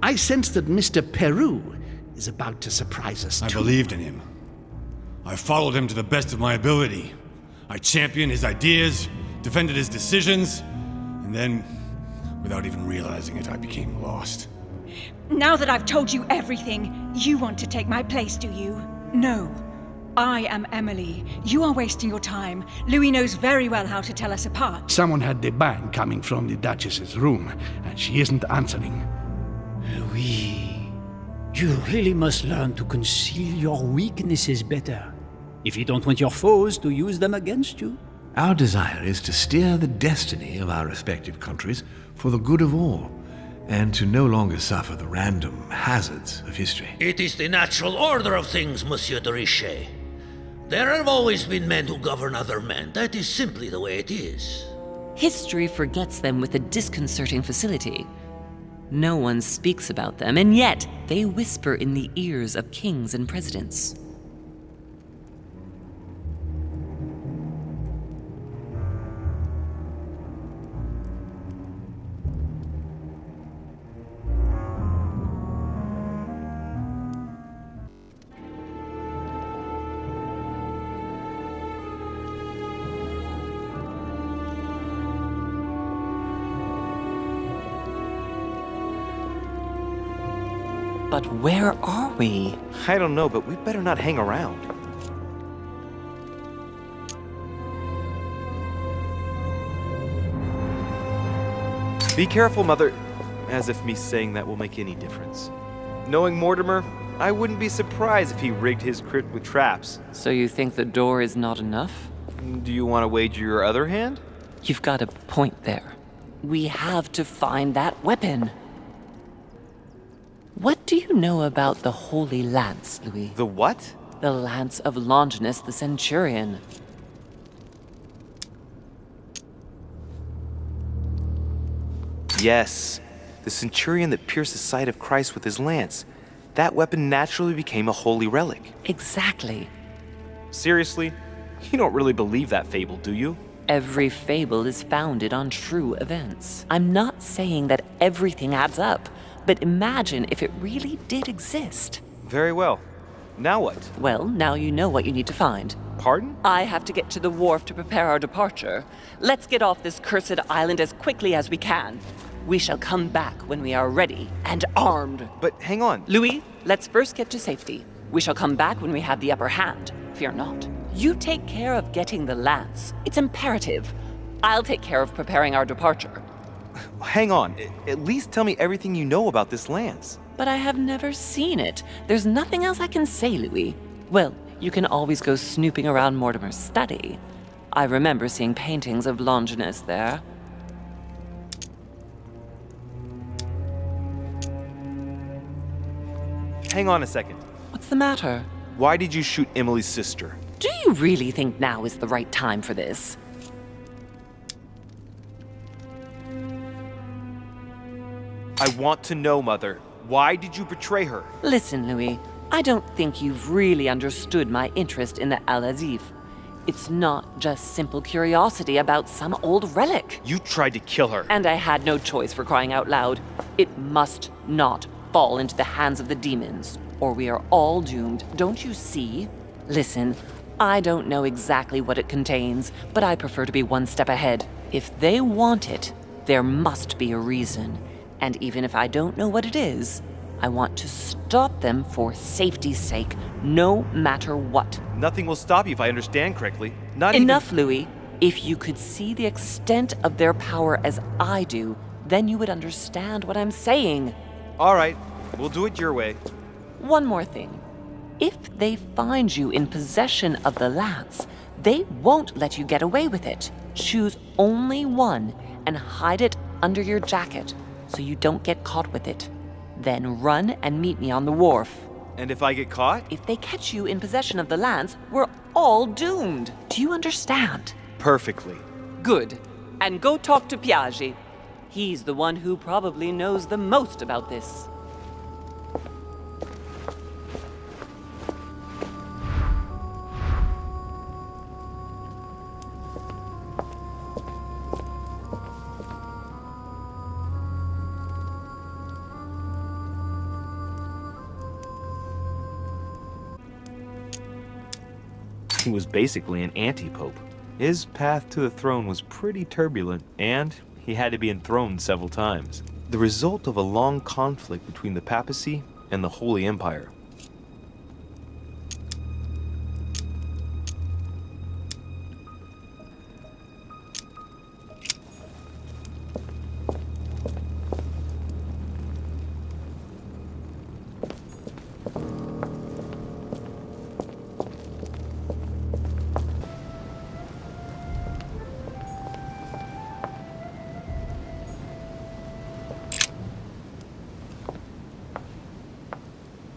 I sense that Mr. Peru is about to surprise us I too. believed in him. I followed him to the best of my ability. I championed his ideas, defended his decisions, and then, without even realizing it, I became lost. Now that I've told you everything, you want to take my place, do you? No. I am Emily. You are wasting your time. Louis knows very well how to tell us apart. Someone had the bang coming from the Duchess's room, and she isn't answering. Louis, you really must learn to conceal your weaknesses better, if you don't want your foes to use them against you. Our desire is to steer the destiny of our respective countries for the good of all, and to no longer suffer the random hazards of history. It is the natural order of things, Monsieur de Richet. There have always been men who govern other men. That is simply the way it is. History forgets them with a disconcerting facility. No one speaks about them, and yet they whisper in the ears of kings and presidents. But where are we? I don't know, but we'd better not hang around. Be careful, Mother. As if me saying that will make any difference. Knowing Mortimer, I wouldn't be surprised if he rigged his crypt with traps. So you think the door is not enough? Do you want to wager your other hand? You've got a point there. We have to find that weapon. What do you know about the Holy Lance, Louis? The what? The Lance of Longinus the Centurion. Yes, the centurion that pierced the side of Christ with his lance. That weapon naturally became a holy relic. Exactly. Seriously? You don't really believe that fable, do you? Every fable is founded on true events. I'm not saying that everything adds up, but imagine if it really did exist. Very well. Now what? Well, now you know what you need to find. Pardon? I have to get to the wharf to prepare our departure. Let's get off this cursed island as quickly as we can. We shall come back when we are ready and armed. But hang on. Louis, let's first get to safety. We shall come back when we have the upper hand. Fear not. You take care of getting the lance. It's imperative. I'll take care of preparing our departure. Hang on. At least tell me everything you know about this lance. But I have never seen it. There's nothing else I can say, Louis. Well, you can always go snooping around Mortimer's study. I remember seeing paintings of Longinus there. Hang on a second. What's the matter? Why did you shoot Emily's sister? Do you really think now is the right time for this? I want to know, Mother. Why did you betray her? Listen, Louis, I don't think you've really understood my interest in the Al-Azif. It's not just simple curiosity about some old relic. You tried to kill her. And I had no choice, for crying out loud. It must not fall into the hands of the demons, or we are all doomed, don't you see? Listen, I don't know exactly what it contains, but I prefer to be one step ahead. If they want it, there must be a reason. And even if I don't know what it is, I want to stop them for safety's sake, no matter what. Nothing will stop you if I understand correctly. Enough, Louis. If you could see the extent of their power as I do, then you would understand what I'm saying. All right, we'll do it your way. One more thing. If they find you in possession of the lance, they won't let you get away with it. Choose only one and hide it under your jacket so you don't get caught with it. Then run and meet me on the wharf. And if I get caught? If they catch you in possession of the lance, we're all doomed. Do you understand? Perfectly. Good. And go talk to Piaggi. He's the one who probably knows the most about this. He was basically an anti-pope. His path to the throne was pretty turbulent, and he had to be enthroned several times. The result of a long conflict between the papacy and the Holy Empire.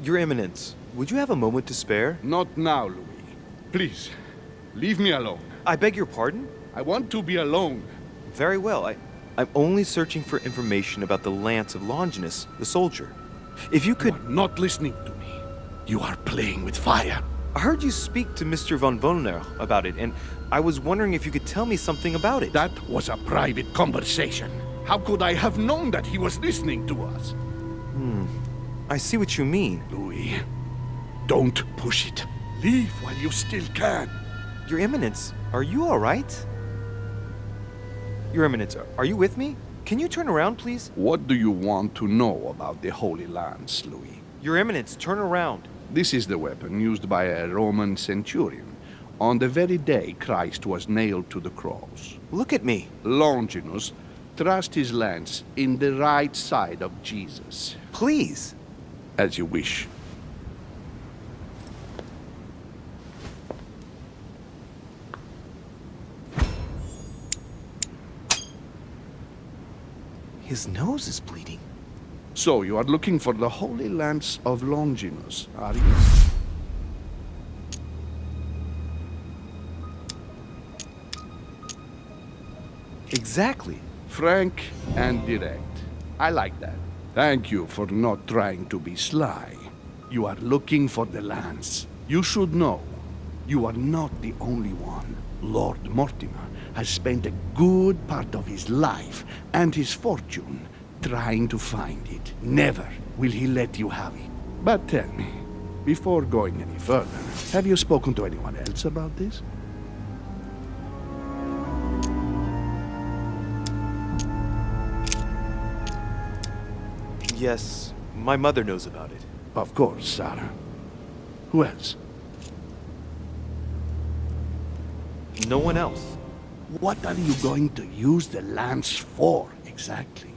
Your Eminence, would you have a moment to spare? Not now, Louis. Please, leave me alone. I beg your pardon? I want to be alone. Very well. I'm only searching for information about the lance of Longinus, the soldier. If you could... You are not listening to me. You are playing with fire. I heard you speak to Mr. von Wollner about it, and I was wondering if you could tell me something about it. That was a private conversation. How could I have known that he was listening to us? I see what you mean. Louis, don't push it. Leave while you still can. Your Eminence, are you all right? Your Eminence, are you with me? Can you turn around, please? What do you want to know about the Holy Lance, Louis? Your Eminence, turn around. This is the weapon used by a Roman centurion on the very day Christ was nailed to the cross. Look at me. Longinus thrust his lance in the right side of Jesus. Please. As you wish. His nose is bleeding. So you are looking for the Holy Lance of Longinus, are you? Exactly. Frank and direct. I like that. Thank you for not trying to be sly. You are looking for the lance. You should know, you are not the only one. Lord Mortimer has spent a good part of his life and his fortune trying to find it. Never will he let you have it. But tell me, before going any further, have you spoken to anyone else about this? Yes, my mother knows about it. Of course, Sarah. Who else? No one else. What are you going to use the lance for, exactly?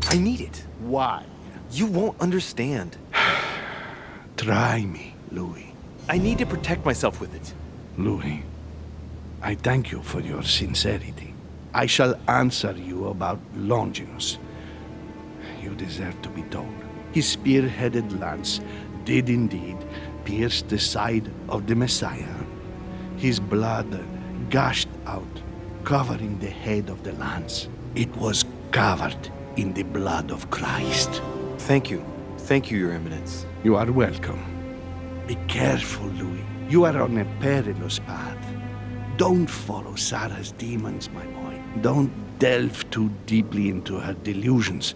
I need it. Why? You won't understand. Try me, Louis. I need to protect myself with it. Louis, I thank you for your sincerity. I shall answer you about Longinus. You deserve to be told. His spear-headed lance did indeed pierce the side of the Messiah. His blood gushed out, covering the head of the lance. It was covered in the blood of Christ. Thank you. Thank you, Your Eminence. You are welcome. Be careful, Louis. You are on a perilous path. Don't follow Sarah's demons, my boy. Don't delve too deeply into her delusions,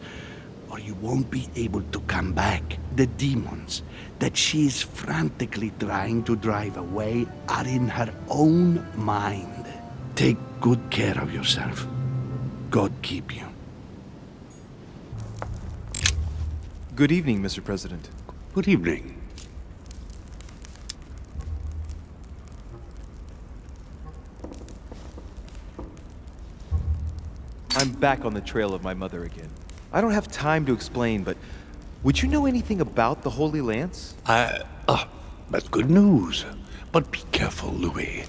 or you won't be able to come back. The demons that she is frantically trying to drive away are in her own mind. Take good care of yourself. God keep you. Good evening, Mr. President. Good evening. I'm back on the trail of my mother again. I don't have time to explain, but would you know anything about the Holy Lance? That's good news. But be careful, Louis.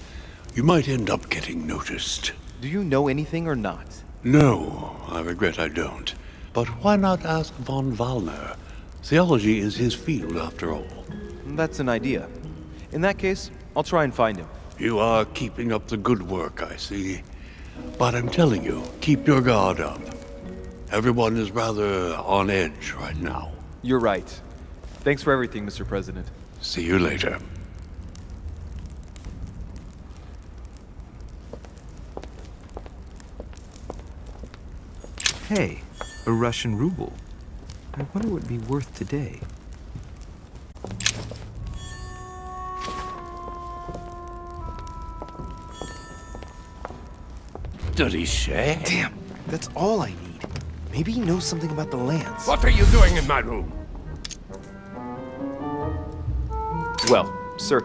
You might end up getting noticed. Do you know anything or not? No, I regret I don't. But why not ask von Wallner? Theology is his field, after all. That's an idea. In that case, I'll try and find him. You are keeping up the good work, I see. But I'm telling you, keep your guard up. Everyone is rather on edge right now. You're right. Thanks for everything, Mr. President. See you later. Hey, a Russian ruble. I wonder what it'd be worth today. Richet? Damn, that's all I need. Maybe he knows something about the lands. What are you doing in my room? Well, sir,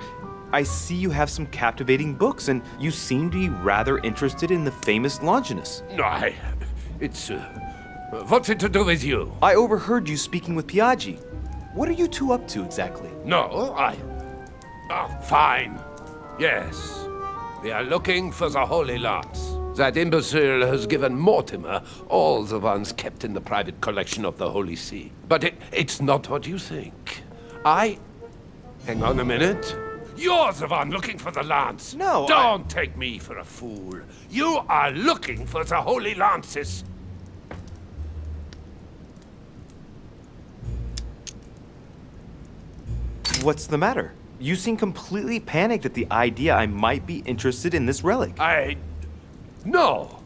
I see you have some captivating books, and you seem to be rather interested in the famous Longinus. No, it's... what's it to do with you? I overheard you speaking with Piaggi. What are you two up to exactly? No, fine. Yes. We are looking for the Holy Lance. That imbecile has given Mortimer all the ones kept in the private collection of the Holy See. But it's not what you think. Hang on a minute. You're the one looking for the lance. No, Don't take me for a fool. You are looking for the Holy Lances. What's the matter? You seem completely panicked at the idea I might be interested in this relic. No,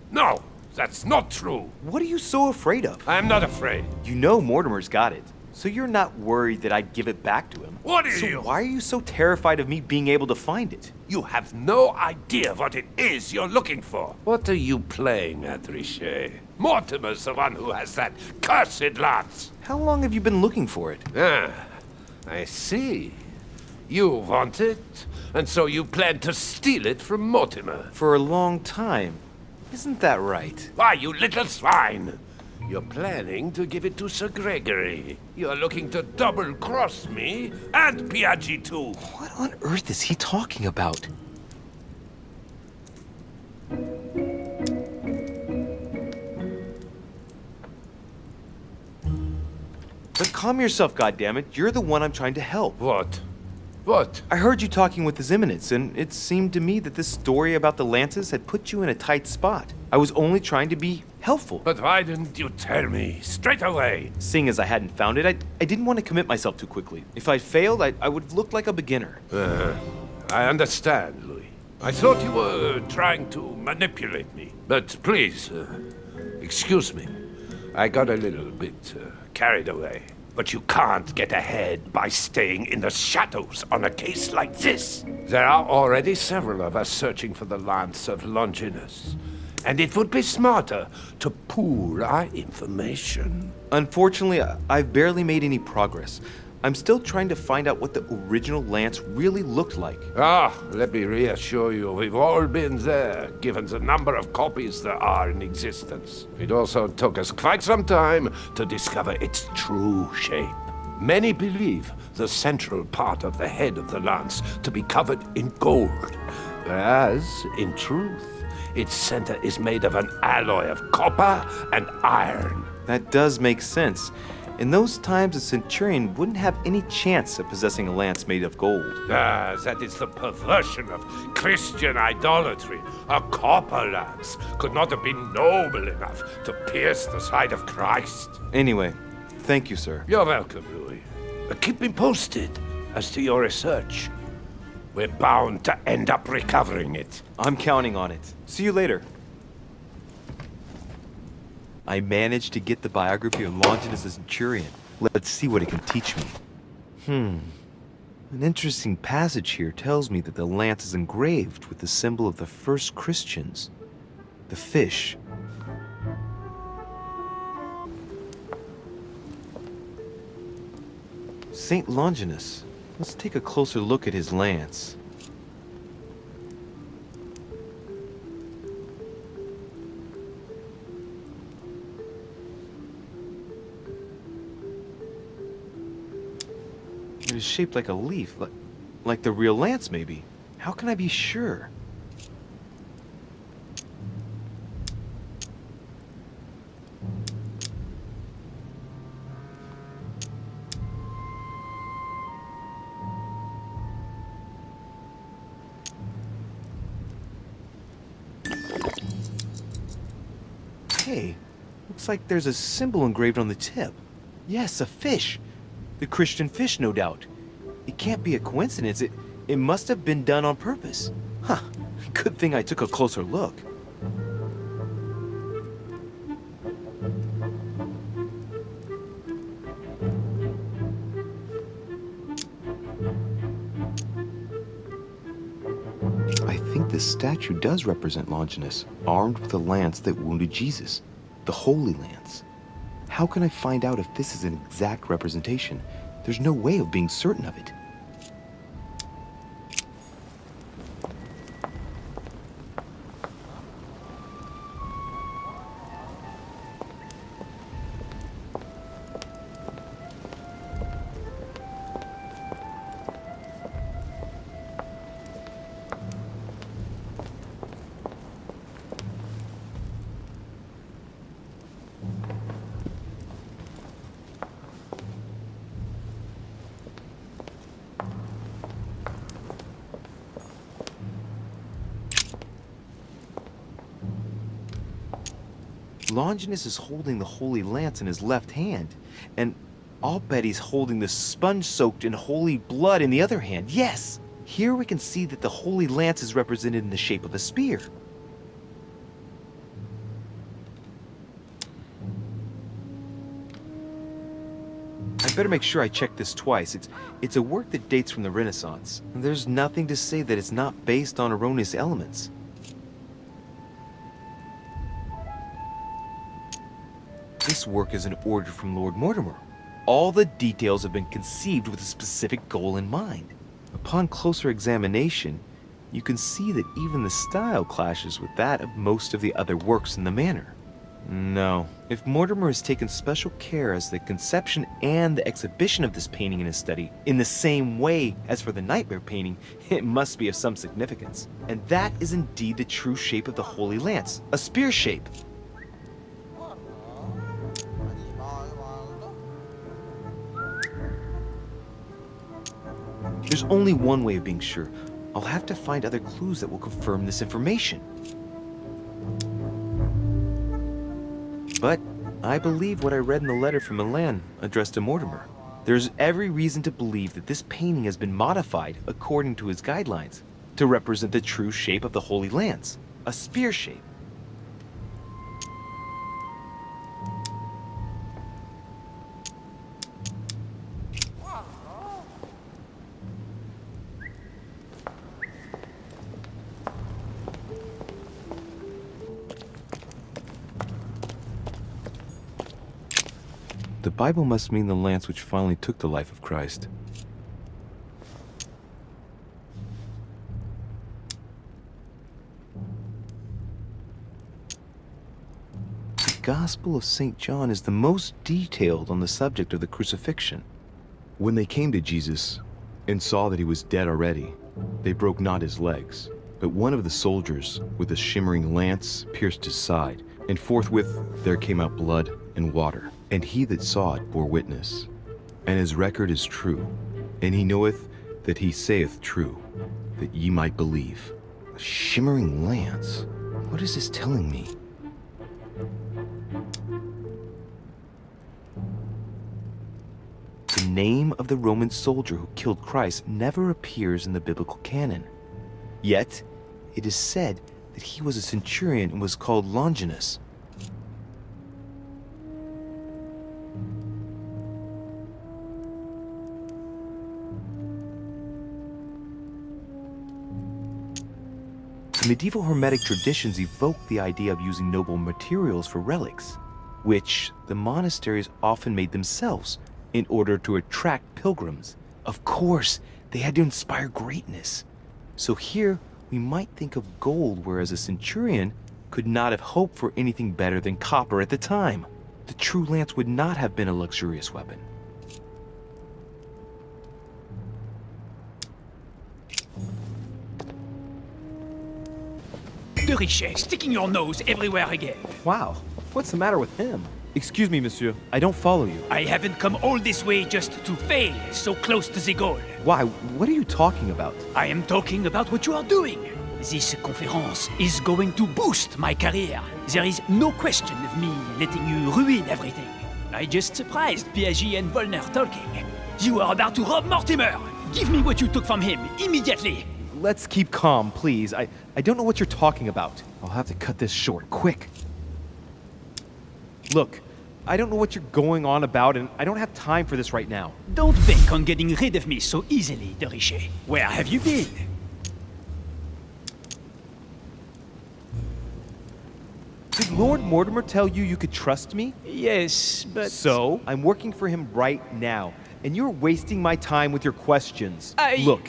that's not true. What are you so afraid of? I'm not afraid. You know Mortimer's got it, so you're not worried that I'd give it back to him. What are So you? why are you so terrified of me being able to find it? You have no idea what it is you're looking for. What are you playing at, Richet? Mortimer's the one who has that cursed lance. How long have you been looking for it? I see. You want it, and so you plan to steal it from Mortimer. For a long time. Isn't that right? Why, you little swine! You're planning to give it to Sir Gregory. You're looking to double-cross me and Piaggi too. What on earth is he talking about? But calm yourself, goddammit. You're the one I'm trying to help. What? What? I heard you talking with His Eminence, and it seemed to me that this story about the lances had put you in a tight spot. I was only trying to be helpful. But why didn't you tell me straight away? Seeing as I hadn't found it, I didn't want to commit myself too quickly. If I failed, I would have looked like a beginner. I understand, Louis. I thought you were trying to manipulate me. But please, excuse me. I got a little bit carried away. But you can't get ahead by staying in the shadows on a case like this. There are already several of us searching for the Lance of Longinus. And it would be smarter to pool our information. Unfortunately, I've barely made any progress. I'm still trying to find out what the original lance really looked like. Let me reassure you, we've all been there, given the number of copies there are in existence. It also took us quite some time to discover its true shape. Many believe the central part of the head of the lance to be covered in gold, whereas, in truth, its center is made of an alloy of copper and iron. That does make sense. In those times, a centurion wouldn't have any chance of possessing a lance made of gold. That is the perversion of Christian idolatry. A copper lance could not have been noble enough to pierce the side of Christ. Anyway, thank you, sir. You're welcome, Louis. Keep me posted as to your research. We're bound to end up recovering it. I'm counting on it. See you later. I managed to get the biography of Longinus the Centurion. Let's see what it can teach me. An interesting passage here tells me that the lance is engraved with the symbol of the first Christians, the fish. Saint Longinus. Let's take a closer look at his lance. It is shaped like a leaf, like the real lance, maybe. How can I be sure? Hey, looks like there's a symbol engraved on the tip. Yes, a fish. The Christian fish, no doubt. It can't be a coincidence. It must have been done on purpose. Huh. Good thing I took a closer look. think this statue does represent Longinus, armed with a lance that wounded Jesus, the Holy Lance. How can I find out if this is an exact representation? There's no way of being certain of it. Longinus is holding the Holy Lance in his left hand, and I'll bet he's holding the sponge soaked in holy blood in the other hand. Yes! Here we can see that the Holy Lance is represented in the shape of a spear. I better make sure I check this twice. It's a work that dates from the Renaissance, and there's nothing to say that it's not based on erroneous elements. This work is an order from Lord Mortimer. All the details have been conceived with a specific goal in mind. Upon closer examination, you can see that even the style clashes with that of most of the other works in the manor. No, if Mortimer has taken special care as the conception and the exhibition of this painting in his study, in the same way as for the Nightmare painting, it must be of some significance. And that is indeed the true shape of the Holy Lance, a spear shape. There's only one way of being sure. I'll have to find other clues that will confirm this information. But I believe what I read in the letter from Milan addressed to Mortimer. There's every reason to believe that this painting has been modified according to his guidelines to represent the true shape of the Holy Lance, a spear shape. The Bible must mean the lance which finally took the life of Christ. The Gospel of St. John is the most detailed on the subject of the crucifixion. When they came to Jesus and saw that he was dead already, they broke not his legs, but one of the soldiers with a shimmering lance pierced his side, and forthwith there came out blood and water. And he that saw it bore witness, and his record is true, and he knoweth that he saith true, that ye might believe. A shimmering lance? What is this telling me? The name of the Roman soldier who killed Christ never appears in the biblical canon. Yet, it is said that he was a centurion and was called Longinus. Medieval Hermetic traditions evoke the idea of using noble materials for relics, which the monasteries often made themselves in order to attract pilgrims. Of course, they had to inspire greatness. So here, we might think of gold, whereas a centurion could not have hoped for anything better than copper at the time. The true lance would not have been a luxurious weapon. De Richet, sticking your nose everywhere again. Wow, what's the matter with him? Excuse me, monsieur. I don't follow you. I haven't come all this way just to fail so close to the goal. Why? What are you talking about? I am talking about what you are doing. This conference is going to boost my career. There is no question of me letting you ruin everything. I just surprised Piaget and Volner talking. You are about to rob Mortimer. Give me what you took from him immediately. Let's keep calm, please. I don't know what you're talking about. I'll have to cut this short, quick. Look, I don't know what you're going on about, and I don't have time for this right now. Don't bank on getting rid of me so easily, De Richet. Where have you been? Lord Mortimer tell you could trust me? Yes, but... So, I'm working for him right now, and you're wasting my time with your questions. Look,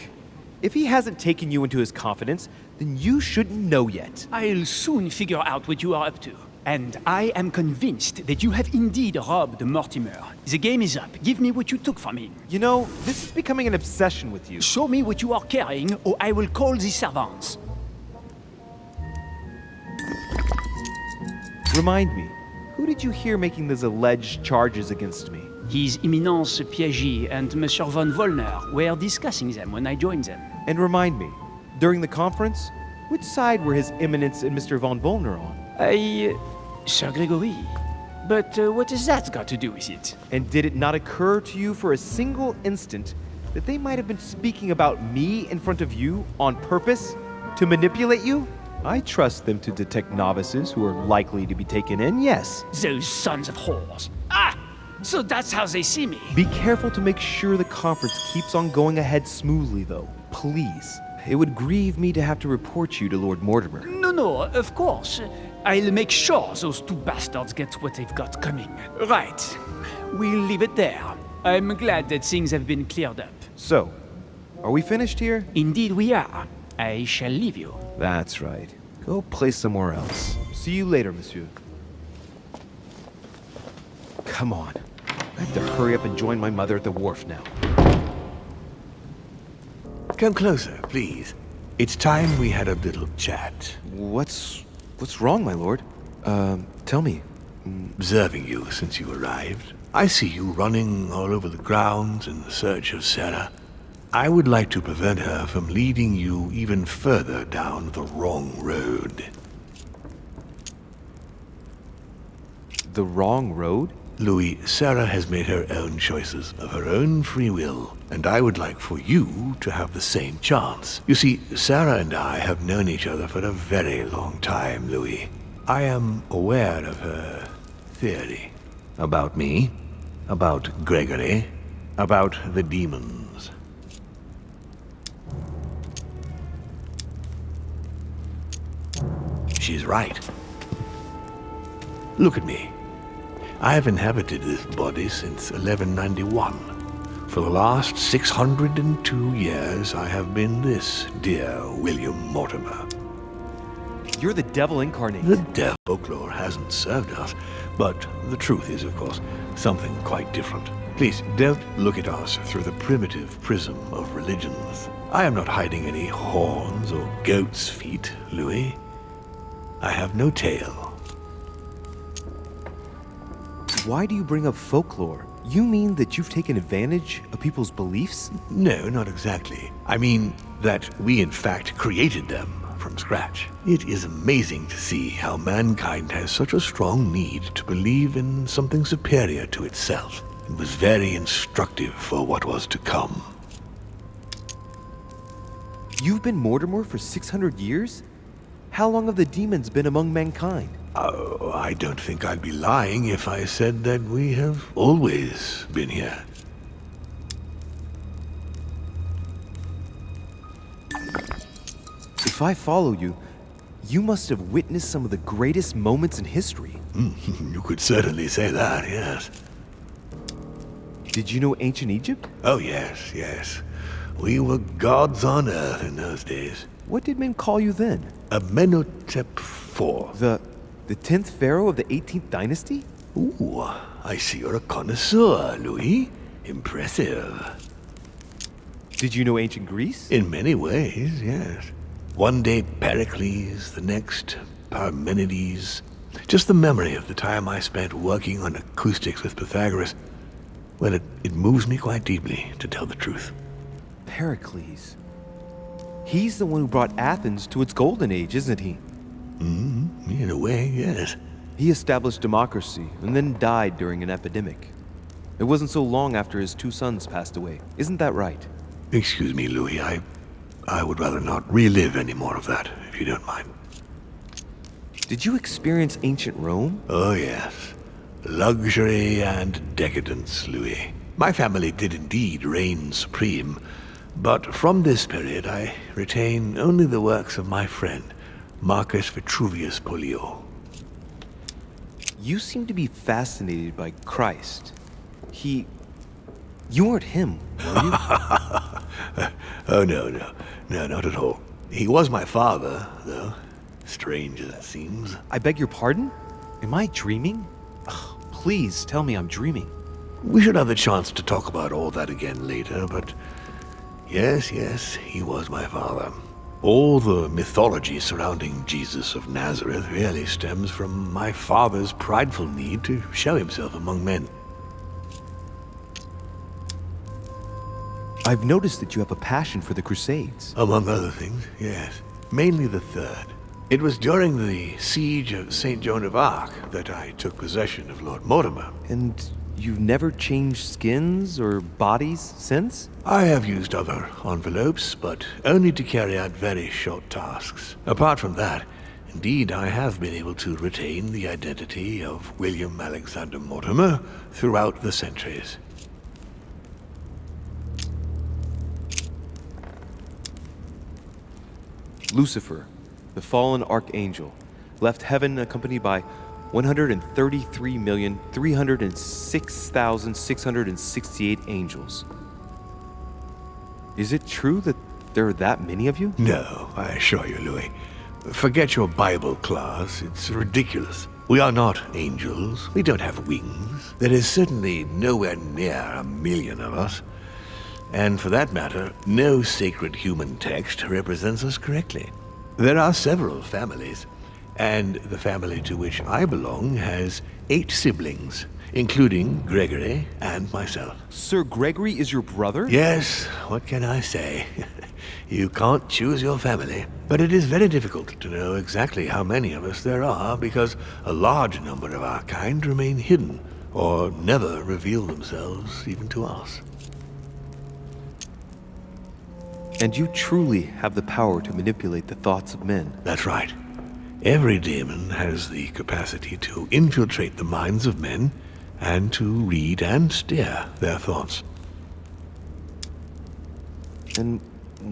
if he hasn't taken you into his confidence, then you shouldn't know yet. I'll soon figure out what you are up to. And I am convinced that you have indeed robbed Mortimer. The game is up. Give me what you took from him. You know, this is becoming an obsession with you. Show me what you are carrying, or I will call the servants. Remind me, who did you hear making those alleged charges against me? His Eminence Piaget and Monsieur von Wollner were discussing them when I joined them. And remind me, during the conference, which side were His Eminence and Mr. von Wollner on? Sir Gregory. But what has that got to do with it? And did it not occur to you for a single instant that they might have been speaking about me in front of you on purpose? To manipulate you? I trust them to detect novices who are likely to be taken in, yes. Those sons of whores. Ah! So that's how they see me. Be careful to make sure the conference keeps on going ahead smoothly, though. Please. It would grieve me to have to report you to Lord Mortimer. No, of course. I'll make sure those two bastards get what they've got coming. Right. We'll leave it there. I'm glad that things have been cleared up. So, are we finished here? Indeed we are. I shall leave you. That's right. Go play somewhere else. See you later, monsieur. Come on. I have to hurry up and join my mother at the wharf now. Come closer, please. It's time we had a little chat. What's wrong, my lord? Tell me. Observing you since you arrived, I see you running all over the grounds in the search of Sarah. I would like to prevent her from leading you even further down the wrong road. The wrong road? Louis, Sarah has made her own choices of her own free will, and I would like for you to have the same chance. You see, Sarah and I have known each other for a very long time, Louis. I am aware of her theory. About me, about Gregory, about the demons. She's right. Look at me. I have inhabited this body since 1191. For the last 602 years, I have been this dear William Mortimer. You're the devil incarnate. The devil folklore hasn't served us, but the truth is, of course, something quite different. Please, don't look at us through the primitive prism of religions. I am not hiding any horns or goat's feet, Louis. I have no tail. Why do you bring up folklore? You mean that you've taken advantage of people's beliefs? No, not exactly. I mean that we in fact created them from scratch. It is amazing to see how mankind has such a strong need to believe in something superior to itself. It was very instructive for what was to come. You've been Mortimer for 600 years? How long have the demons been among mankind? Oh, I don't think I'd be lying if I said that we have always been here. If I follow you, you must have witnessed some of the greatest moments in history. You could certainly say that, yes. Did you know ancient Egypt? Oh, yes. We were gods on earth in those days. What did men call you then? Amenhotep IV. The 10th pharaoh of the 18th dynasty? Ooh, I see you're a connoisseur, Louis. Impressive. Did you know ancient Greece? In many ways, yes. One day Pericles, the next Parmenides. Just the memory of the time I spent working on acoustics with Pythagoras. Well, it moves me quite deeply, to tell the truth. Pericles. He's the one who brought Athens to its golden age, isn't he? In a way, yes. He established democracy and then died during an epidemic. It wasn't so long after his 2 sons passed away. Isn't that right? Excuse me, Louis. I would rather not relive any more of that, if you don't mind. Did you experience ancient Rome? Oh, yes. Luxury and decadence, Louis. My family did indeed reign supreme, but from this period I retain only the works of my friend, Marcus Vitruvius Pollio. You seem to be fascinated by Christ. You weren't him, were you? Oh, no, not at all. He was my father, though. Strange as it seems. I beg your pardon? Am I dreaming? Ugh, please tell me I'm dreaming. We should have the chance to talk about all that again later, but yes, he was my father. All the mythology surrounding Jesus of Nazareth really stems from my father's prideful need to show himself among men. I've noticed that you have a passion for the Crusades. Among other things, yes. Mainly the third. It was during the siege of St. Joan of Arc that I took possession of Lord Mortimer. And you've never changed skins or bodies since? I have used other envelopes, but only to carry out very short tasks. Apart from that, indeed, I have been able to retain the identity of William Alexander Mortimer throughout the centuries. Lucifer, the fallen archangel, left heaven accompanied by 133,306,668 angels. Is it true that there are that many of you? No, I assure you, Louis. Forget your Bible class. It's ridiculous. We are not angels. We don't have wings. There is certainly nowhere near 1,000,000 of us. And for that matter, no sacred human text represents us correctly. There are several families, and the family to which I belong has 8 siblings, including Gregory and myself. Sir Gregory is your brother? Yes, what can I say? You can't choose your family, but it is very difficult to know exactly how many of us there are because a large number of our kind remain hidden or never reveal themselves even to us. And you truly have the power to manipulate the thoughts of men. That's right. Every demon has the capacity to infiltrate the minds of men and to read and steer their thoughts. And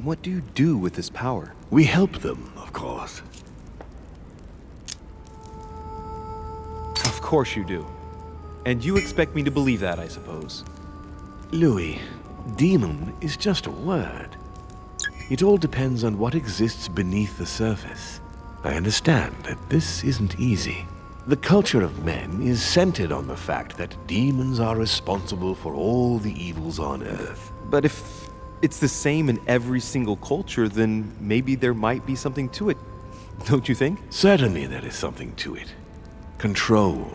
what do you do with this power? We help them, of course. Of course you do. And you expect me to believe that, I suppose. Louis, demon is just a word. It all depends on what exists beneath the surface. I understand that this isn't easy. The culture of men is centered on the fact that demons are responsible for all the evils on Earth. But if it's the same in every single culture, then maybe there might be something to it. Don't you think? Certainly there is something to it. Control.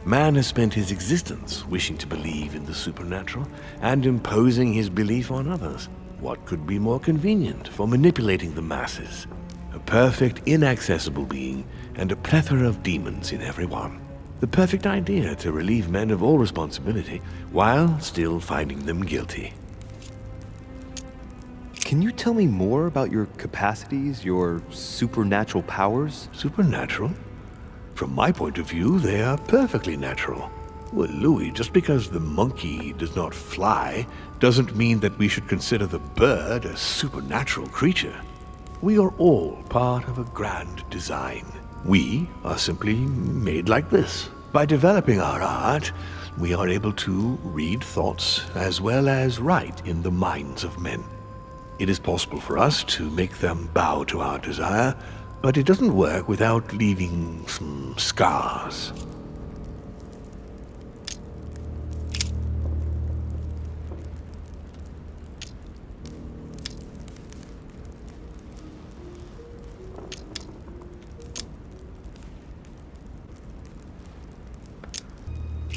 Man has spent his existence wishing to believe in the supernatural and imposing his belief on others. What could be more convenient for manipulating the masses? A perfect, inaccessible being and a plethora of demons in every one. The perfect idea to relieve men of all responsibility while still finding them guilty. Can you tell me more about your capacities, your supernatural powers? Supernatural? From my point of view, they are perfectly natural. Well, Louis, just because the monkey does not fly doesn't mean that we should consider the bird a supernatural creature. We are all part of a grand design. We are simply made like this. By developing our art, we are able to read thoughts as well as write in the minds of men. It is possible for us to make them bow to our desire, but it doesn't work without leaving some scars.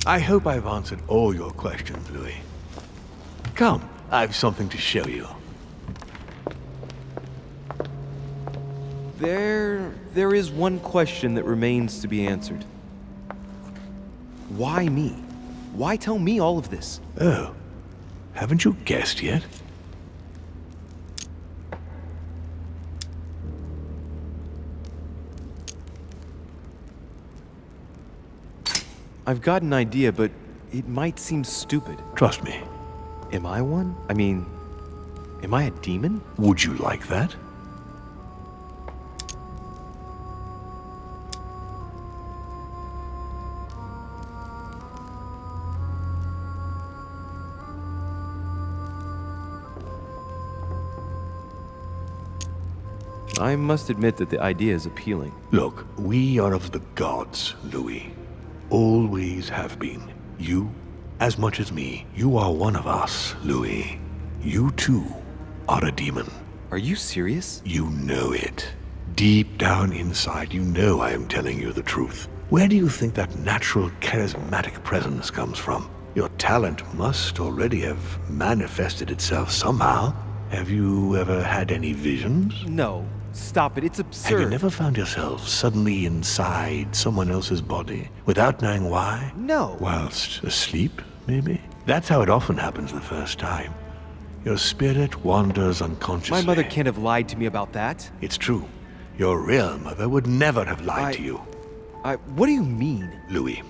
I hope I've answered all your questions, Louis. Come, I've something to show you. There is one question that remains to be answered. Why me? Why tell me all of this? Oh, haven't you guessed yet? I've got an idea, but it might seem stupid. Trust me. Am I one? I mean, am I a demon? Would you like that? I must admit that the idea is appealing. Look, we are of the gods, Louis. Always have been. You, as much as me, you are one of us, Louis. You too are a demon. Are you serious? You know it. Deep down inside, you know I am telling you the truth. Where do you think that natural, charismatic presence comes from? Your talent must already have manifested itself somehow. Have you ever had any visions? No. Stop it. It's absurd. Have you never found yourself suddenly inside someone else's body without knowing why? No. Whilst asleep, maybe? That's how it often happens the first time. Your spirit wanders unconsciously. My mother can't have lied to me about that. It's true. Your real mother would never have lied to you. What do you mean? Louis,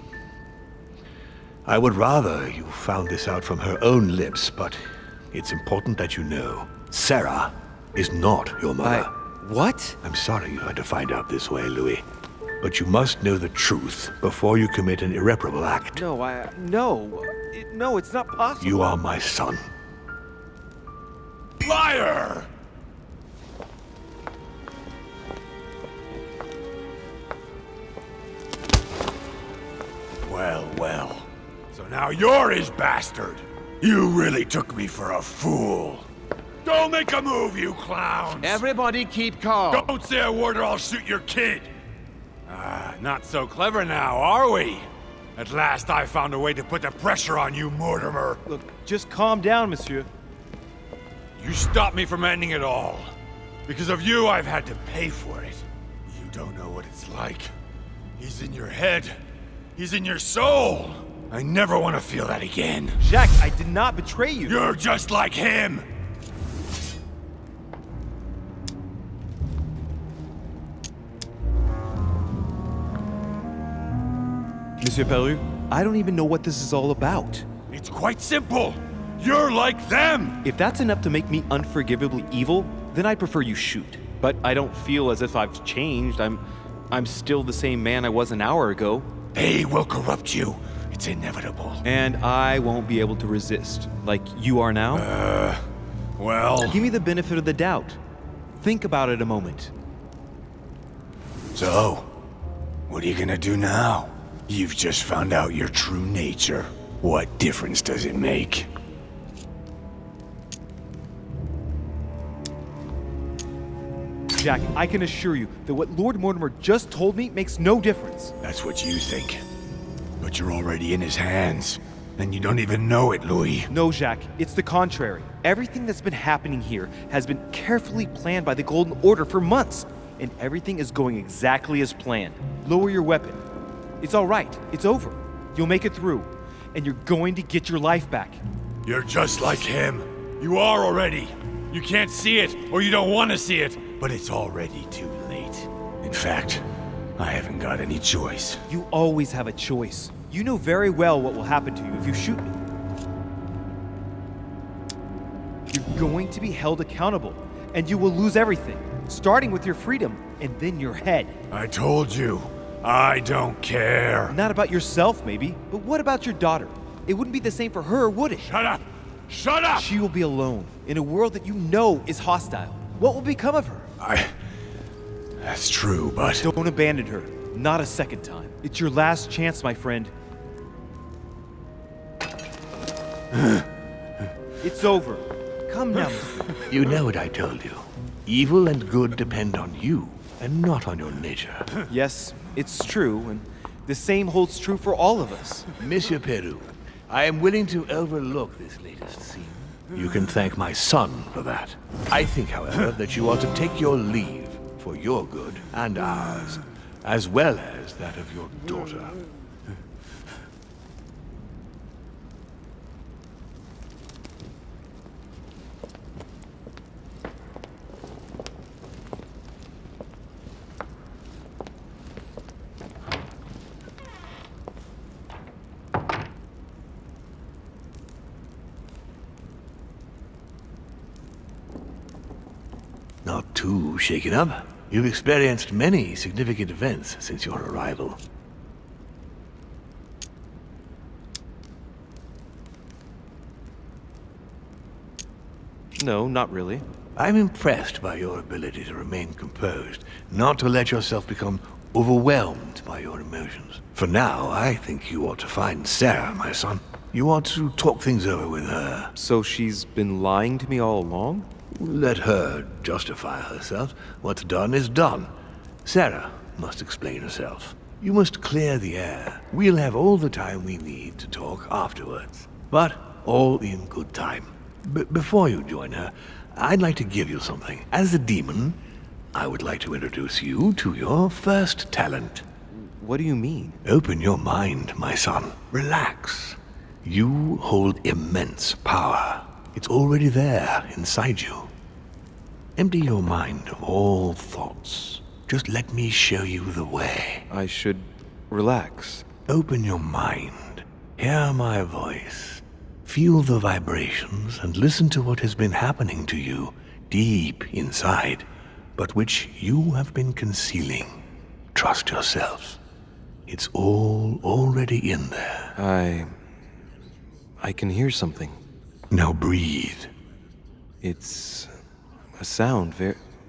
I would rather you found this out from her own lips, but it's important that you know. Sarah is not your mother. What? I'm sorry you had to find out this way, Louis. But you must know the truth before you commit an irreparable act. No, no, it's not possible. You are my son. Liar! Well. So now you're his bastard. You really took me for a fool. Don't make a move, you clowns! Everybody keep calm. Don't say a word or I'll shoot your kid! Not so clever now, are we? At last I found a way to put the pressure on you, Mortimer. Look, just calm down, monsieur. You stopped me from ending it all. Because of you, I've had to pay for it. You don't know what it's like. He's in your head. He's in your soul. I never want to feel that again. Jacques, I did not betray you. You're just like him. Monsieur Peru, I don't even know what this is all about. It's quite simple. You're like them. If that's enough to make me unforgivably evil, then I'd prefer you shoot. But I don't feel as if I've changed. I'm still the same man I was an hour ago. They will corrupt you. It's inevitable. And I won't be able to resist, like you are now. Well... Give me the benefit of the doubt. Think about it a moment. So, what are you gonna do now? You've just found out your true nature. What difference does it make? Jack, I can assure you that what Lord Mortimer just told me makes no difference. That's what you think. But you're already in his hands. And you don't even know it, Louis. No, Jacques, it's the contrary. Everything that's been happening here has been carefully planned by the Golden Order for months. And everything is going exactly as planned. Lower your weapon. It's all right. It's over. You'll make it through. And you're going to get your life back. You're just like him. You are already. You can't see it, or you don't want to see it, but it's already too late. In fact, I haven't got any choice. You always have a choice. You know very well what will happen to you if you shoot me. You're going to be held accountable, and you will lose everything, starting with your freedom and then your head. I told you, I don't care. Not about yourself, maybe, but what about your daughter? It wouldn't be the same for her, would it? Shut up! Shut up! She will be alone, in a world that you know is hostile. What will become of her? That's true, but... Don't abandon her. Not a second time. It's your last chance, my friend. It's over. Come now, monsieur. You know what I told you. Evil and good depend on you, and not on your nature. Yes, it's true, and the same holds true for all of us. Monsieur Peru, I am willing to overlook this latest scene. You can thank my son for that. I think, however, that you ought to take your leave for your good and ours, as well as that of your daughter. Not too shaken up. You've experienced many significant events since your arrival. No, not really. I'm impressed by your ability to remain composed, not to let yourself become overwhelmed by your emotions. For now, I think you ought to find Sarah, my son. You ought to talk things over with her. So she's been lying to me all along? Let her justify herself. What's done is done. Sarah must explain herself. You must clear the air. We'll have all the time we need to talk afterwards. But all in good time. Before you join her, I'd like to give you something. As a demon, I would like to introduce you to your first talent. What do you mean? Open your mind, my son. Relax. You hold immense power. It's already there inside you. Empty your mind of all thoughts. Just let me show you the way. I should relax. Open your mind. Hear my voice. Feel the vibrations and listen to what has been happening to you deep inside, but which you have been concealing. Trust yourself. It's all already in there. I can hear something. Now breathe. It's a sound,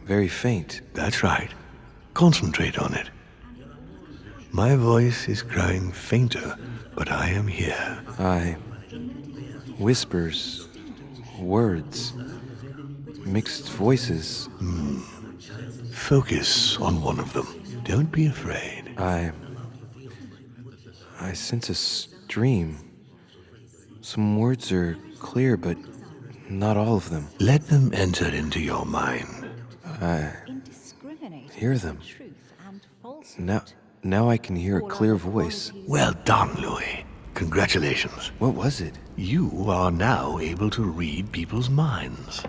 very faint. That's right. Concentrate on it. My voice is growing fainter, but I am here. Whispers, words, mixed voices. Focus on one of them. Don't be afraid. I sense a stream. Some words are clear, but not all of them. Let them enter into your mind. I hear them. Now I can hear a clear voice. Well done, Louis. Congratulations. What was it? You are now able to read people's minds.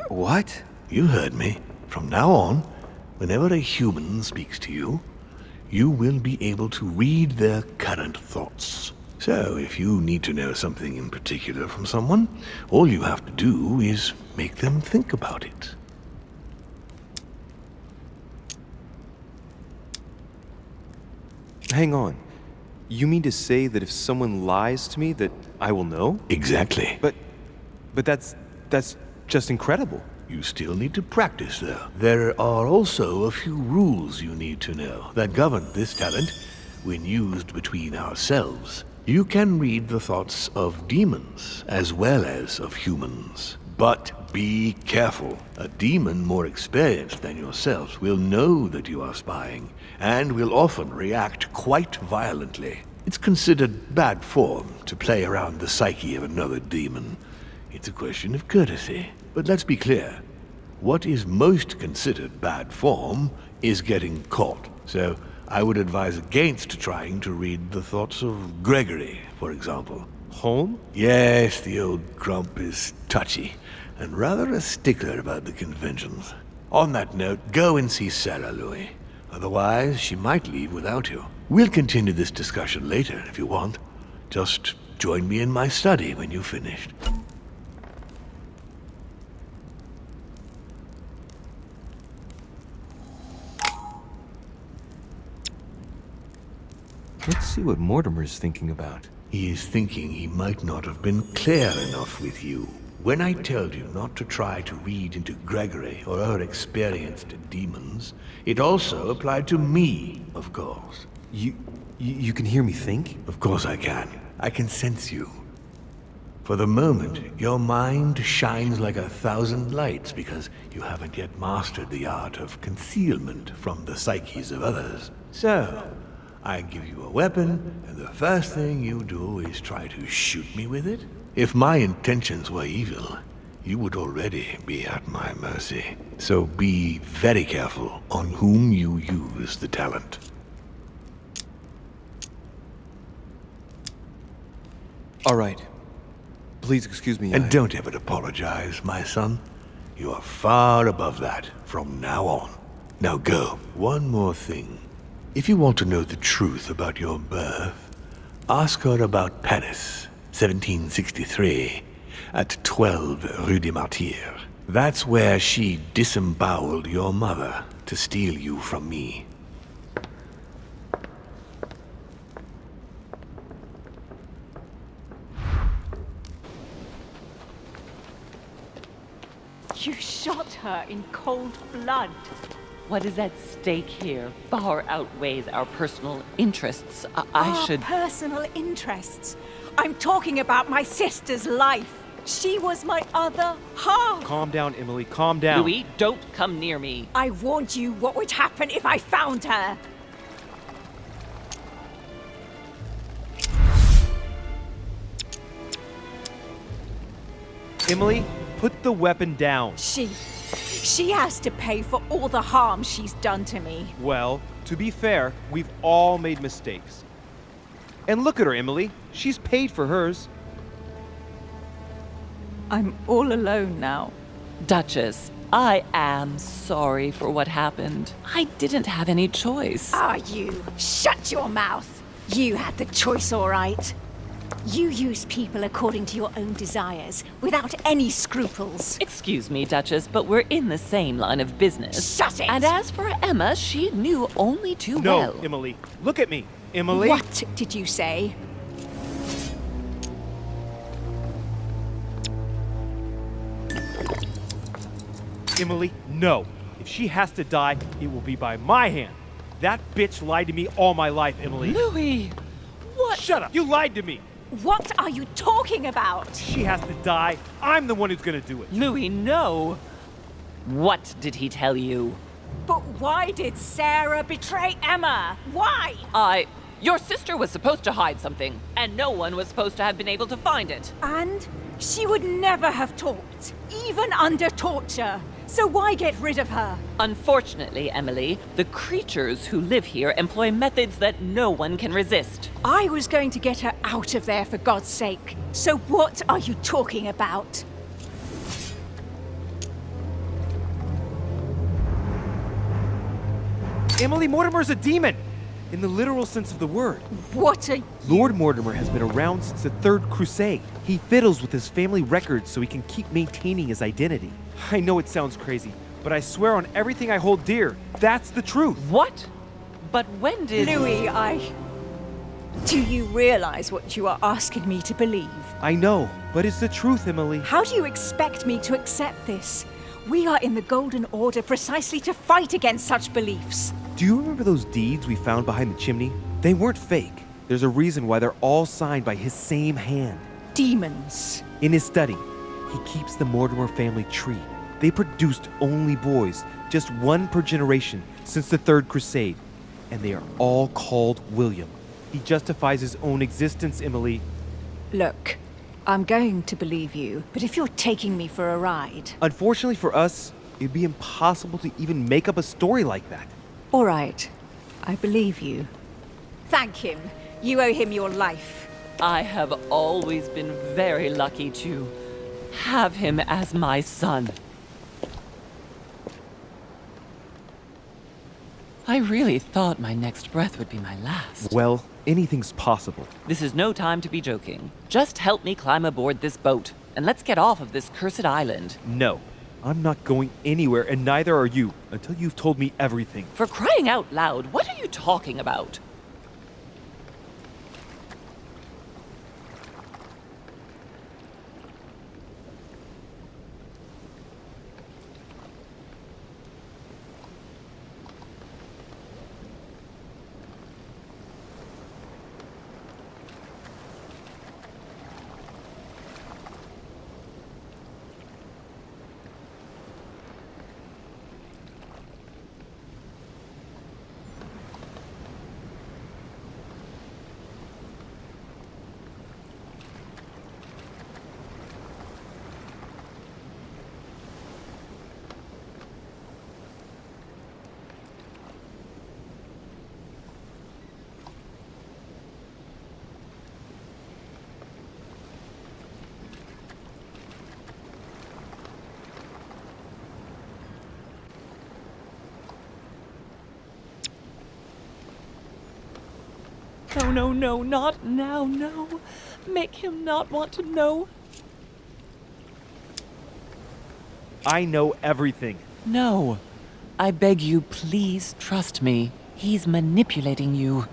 What? You heard me. From now on, whenever a human speaks to you, you will be able to read their current thoughts. So, if you need to know something in particular from someone, all you have to do is make them think about it. Hang on. You mean to say that if someone lies to me that I will know? Exactly. But that's just incredible. You still need to practice, though. There are also a few rules you need to know that govern this talent when used between ourselves. You can read the thoughts of demons as well as of humans. But be careful. A demon more experienced than yourself will know that you are spying and will often react quite violently. It's considered bad form to play around the psyche of another demon. It's a question of courtesy. But let's be clear. What is most considered bad form is getting caught. So I would advise against trying to read the thoughts of Gregory, for example. Home? Yes, the old grump is touchy and rather a stickler about the conventions. On that note, go and see Sarah, Louis. Otherwise, she might leave without you. We'll continue this discussion later if you want. Just join me in my study when you've finished. Let's see what Mortimer's thinking about. He is thinking he might not have been clear enough with you. When I told you not to try to read into Gregory or our experienced demons, it also applied to me, of course. You can hear me think? Of course I can. I can sense you. For the moment, your mind shines like 1,000 lights because you haven't yet mastered the art of concealment from the psyches of others. So, I give you a weapon, and the first thing you do is try to shoot me with it? If my intentions were evil, you would already be at my mercy. So be very careful on whom you use the talent. All right. Please excuse me. And don't ever apologize, my son. You are far above that from now on. Now go. One more thing. If you want to know the truth about your birth, ask her about Paris, 1763, at 12 Rue des Martyrs. That's where she disemboweled your mother to steal you from me. You shot her in cold blood. What is at stake here far outweighs our personal interests. I should. Personal interests. I'm talking about my sister's life. She was my other half. Calm down, Emily, calm down. Louis, don't come near me. I warned you what would happen if I found her. Emily, put the weapon down. She has to pay for all the harm she's done to me. Well, to be fair, we've all made mistakes. And look at her, Emily. She's paid for hers. I'm all alone now. Duchess, I am sorry for what happened. I didn't have any choice. You? Shut your mouth. You had the choice, all right. You used people according to your own desires, without any scruples. Excuse me, Duchess, but we're in the same line of business. Shut it! And as for Emma, she knew only too well. No, Emily. Look at me. Emily? What did you say? Emily, no. If she has to die, it will be by my hand. That bitch lied to me all my life, Emily. Louis! What? Shut up! You lied to me! What are you talking about? She has to die. I'm the one who's gonna do it. Louis, no! What did he tell you? But why did Sarah betray Emma? Why? Your sister was supposed to hide something, and no one was supposed to have been able to find it. And she would never have talked, even under torture. So why get rid of her? Unfortunately, Emily, the creatures who live here employ methods that no one can resist. I was going to get her out of there for God's sake. So what are you talking about? Emily, Mortimer's a demon! In the literal sense of the word. What are you... Lord Mortimer has been around since the Third Crusade. He fiddles with his family records so he can keep maintaining his identity. I know it sounds crazy, but I swear on everything I hold dear, that's the truth. What? But when did... Louis, Do you realize what you are asking me to believe? I know, but it's the truth, Emily. How do you expect me to accept this? We are in the Golden Order precisely to fight against such beliefs. Do you remember those deeds we found behind the chimney? They weren't fake. There's a reason why they're all signed by his same hand. Demons. In his study, he keeps the Mortimer family tree. They produced only boys, just one per generation since the Third Crusade, and they are all called William. He justifies his own existence, Emily. Look, I'm going to believe you, but if you're taking me for a ride... Unfortunately for us, it'd be impossible to even make up a story like that. All right, I believe you. Thank him. You owe him your life. I have always been very lucky to have him as my son. I really thought my next breath would be my last. Well, anything's possible. This is no time to be joking. Just help me climb aboard this boat, and let's get off of this cursed island. No, I'm not going anywhere, and neither are you, until you've told me everything. For crying out loud, what are you talking about? No, not now, no. Make him not want to know. I know everything. No. I beg you, please trust me. He's manipulating you.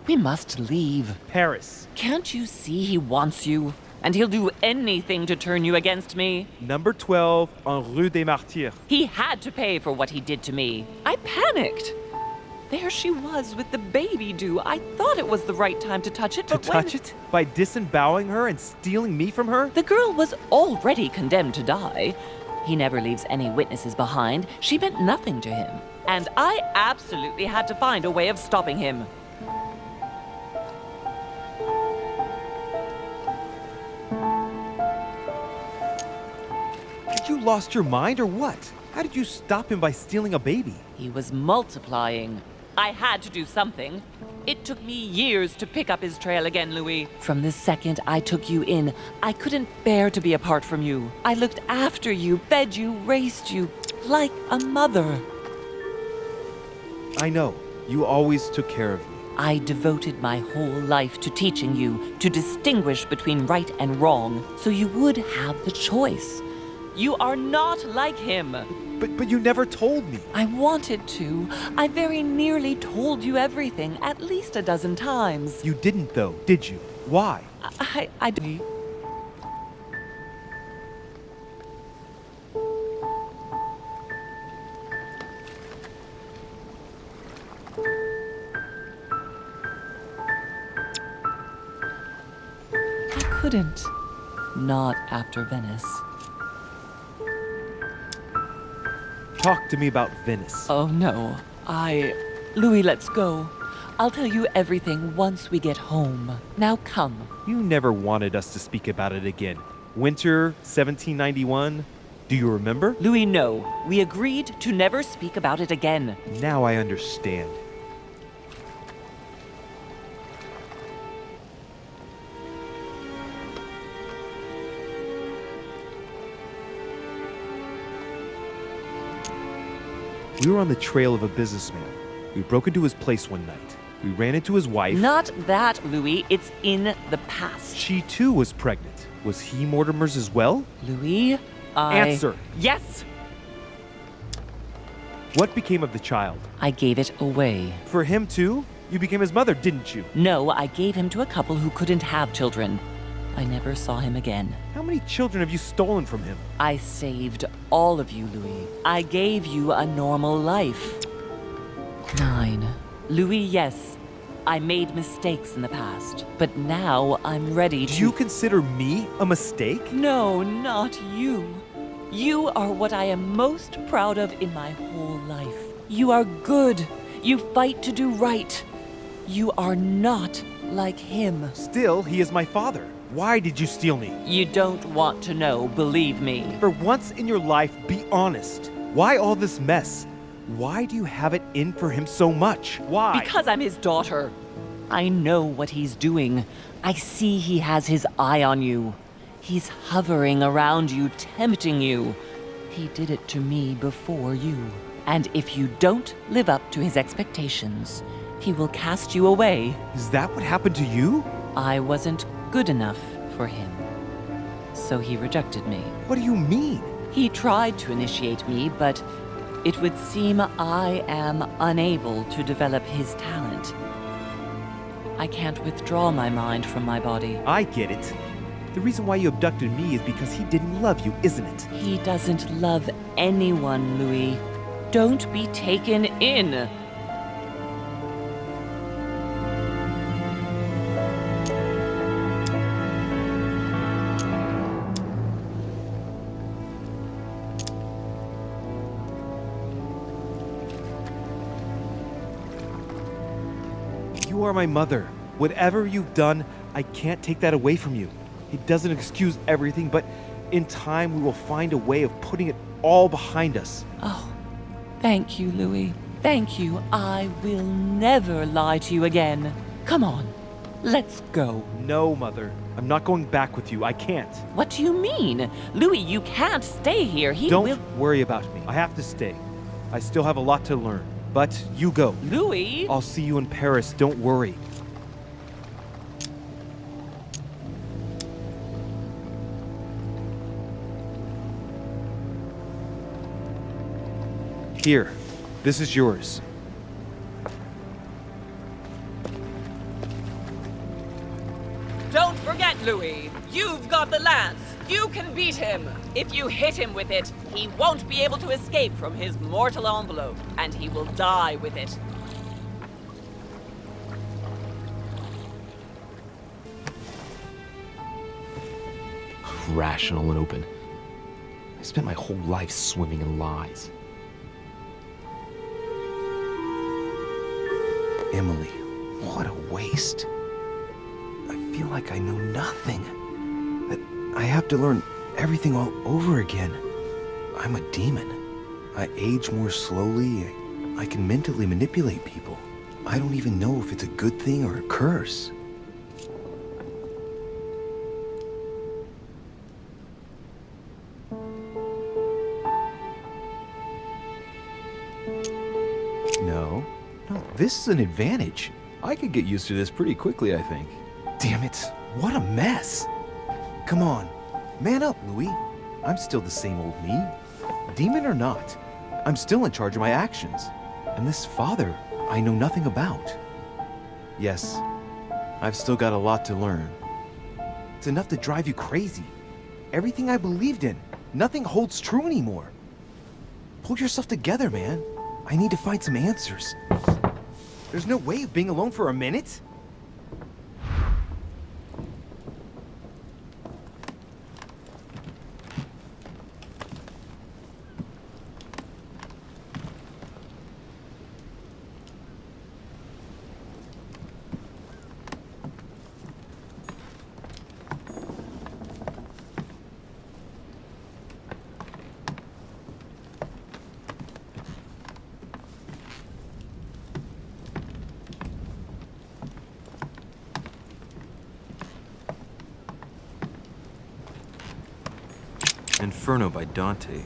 We must leave. Paris. Can't you see he wants you? and he'll do anything to turn you against me. Number 12 on Rue des Martyrs. He had to pay for what he did to me. I panicked. There she was with the baby due. I thought it was the right time to touch it, but Touch it? By disemboweling her and stealing me from her? The girl was already condemned to die. He never leaves any witnesses behind. She meant nothing to him. And I absolutely had to find a way of stopping him. Had you lost your mind or what? How did you stop him by stealing a baby? He was multiplying. I had to do something. It took me years to pick up his trail again, Louis. From the second I took you in, I couldn't bear to be apart from you. I looked after you, fed you, raised you, like a mother. I know. You always took care of me. I devoted my whole life to teaching you to distinguish between right and wrong, so you would have the choice. You are not like him. But you never told me. I wanted to. I very nearly told you everything, at least a dozen times. You didn't though, did you? Why? I couldn't. Not after Venice. Talk to me about Venice. Oh no. Louis, let's go. I'll tell you everything once we get home. Now come. You never wanted us to speak about it again. Winter 1791? Do you remember? Louis, no. We agreed to never speak about it again. Now I understand. We were on the trail of a businessman. We broke into his place one night. We ran into his wife. Not that, Louis. It's in the past. She too was pregnant. Was he Mortimer's as well? Louis, Answer. Yes! What became of the child? I gave it away. For him too? You became his mother, didn't you? No, I gave him to a couple who couldn't have children. I never saw him again. How many children have you stolen from him? I saved all of you, Louis. I gave you a normal life. 9. Louis, yes. I made mistakes in the past, but now I'm ready to... Do you consider me a mistake? No, not you. You are what I am most proud of in my whole life. You are good. You fight to do right. You are not like him. Still, he is my father. Why did you steal me? You don't want to know, believe me. For once in your life, be honest. Why all this mess? Why do you have it in for him so much? Why? Because I'm his daughter. I know what he's doing. I see he has his eye on you. He's hovering around you, tempting you. He did it to me before you. And if you don't live up to his expectations, he will cast you away. Is that what happened to you? I wasn't good enough for him. So he rejected me. What do you mean? He tried to initiate me, but it would seem I am unable to develop his talent. I can't withdraw my mind from my body. I get it. The reason why you abducted me is because he didn't love you, isn't it? He doesn't love anyone, Louis. Don't be taken in. You are my mother. Whatever you've done, I can't take that away from you. It doesn't excuse everything, but in time we will find a way of putting it all behind us. Oh, thank you, Louis. Thank you. I will never lie to you again. Come on, let's go. No, Mother. I'm not going back with you. I can't. What do you mean? Louis, you can't stay here. Don't worry about me. I have to stay. I still have a lot to learn. But you go. Louis! I'll see you in Paris. Don't worry. Here. This is yours. Don't forget, Louis. You've got the lance. You can beat him. If you hit him with it, he won't be able to escape from his mortal envelope, and he will die with it. Rational and open. I spent my whole life swimming in lies. Emily, what a waste. I feel like I know nothing. That I have to learn everything all over again. I'm a demon. I age more slowly. I can mentally manipulate people. I don't even know if it's a good thing or a curse. No, this is an advantage. I could get used to this pretty quickly, I think. Damn it, what a mess. Come on, man up, Louis. I'm still the same old me. Demon or not, I'm still in charge of my actions. And this father, I know nothing about. Yes, I've still got a lot to learn. It's enough to drive you crazy. Everything I believed in, nothing holds true anymore. Pull yourself together, man. I need to find some answers. There's no way of being alone for a minute? Inferno by Dante.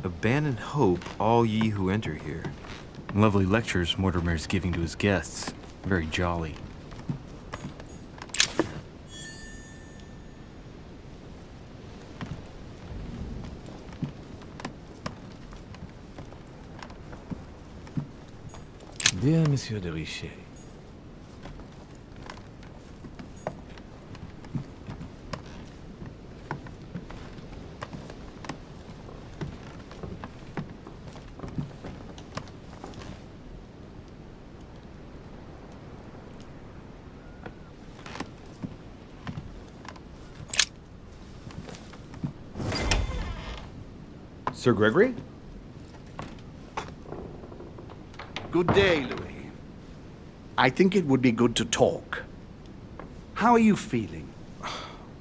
Abandon hope, all ye who enter here. Lovely lectures Mortimer's giving to his guests. Very jolly. Dear Monsieur de Richet, Sir Gregory? Good day, Louis. I think it would be good to talk. How are you feeling?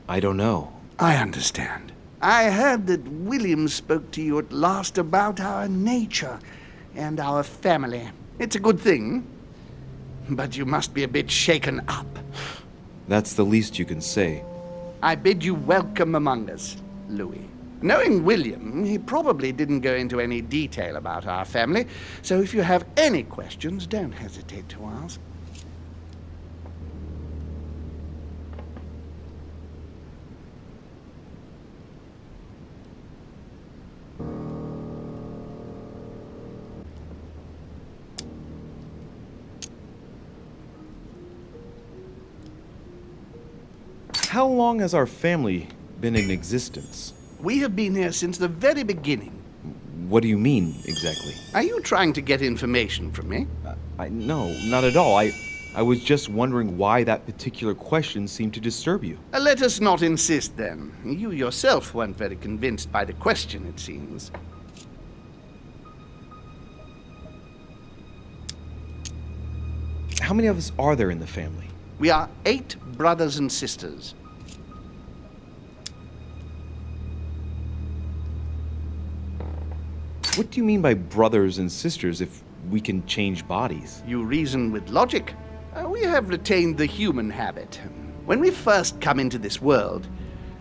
I don't know. I understand. I heard that William spoke to you at last about our nature and our family. It's a good thing, but you must be a bit shaken up. That's the least you can say. I bid you welcome among us, Louis. Knowing William, he probably didn't go into any detail about our family, so if you have any questions, don't hesitate to ask. How long has our family been in existence? We have been here since the very beginning. What do you mean, exactly? Are you trying to get information from me? No, not at all. I was just wondering why that particular question seemed to disturb you. Let us not insist, then. You yourself weren't very convinced by the question, it seems. How many of us are there in the family? We are 8 brothers and sisters. What do you mean by brothers and sisters if we can change bodies? You reason with logic. We have retained the human habit. When we first come into this world,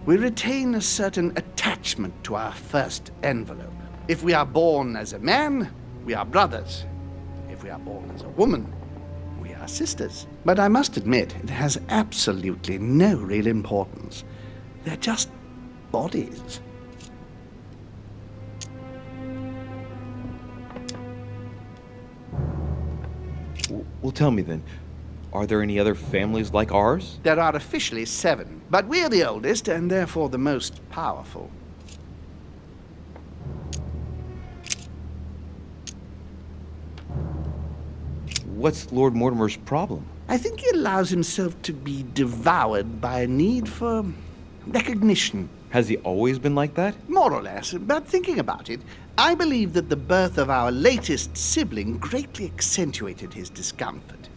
we retain a certain attachment to our first envelope. If we are born as a man, we are brothers. If we are born as a woman, we are sisters. But I must admit, it has absolutely no real importance. They're just bodies. Well, tell me then, Are there any other families like ours? There are officially 7, but we're the oldest and therefore the most powerful. What's Lord Mortimer's problem? I think he allows himself to be devoured by a need for recognition. Has he always been like that? More or less, but thinking about it, I believe that the birth of our latest sibling greatly accentuated his discomfort.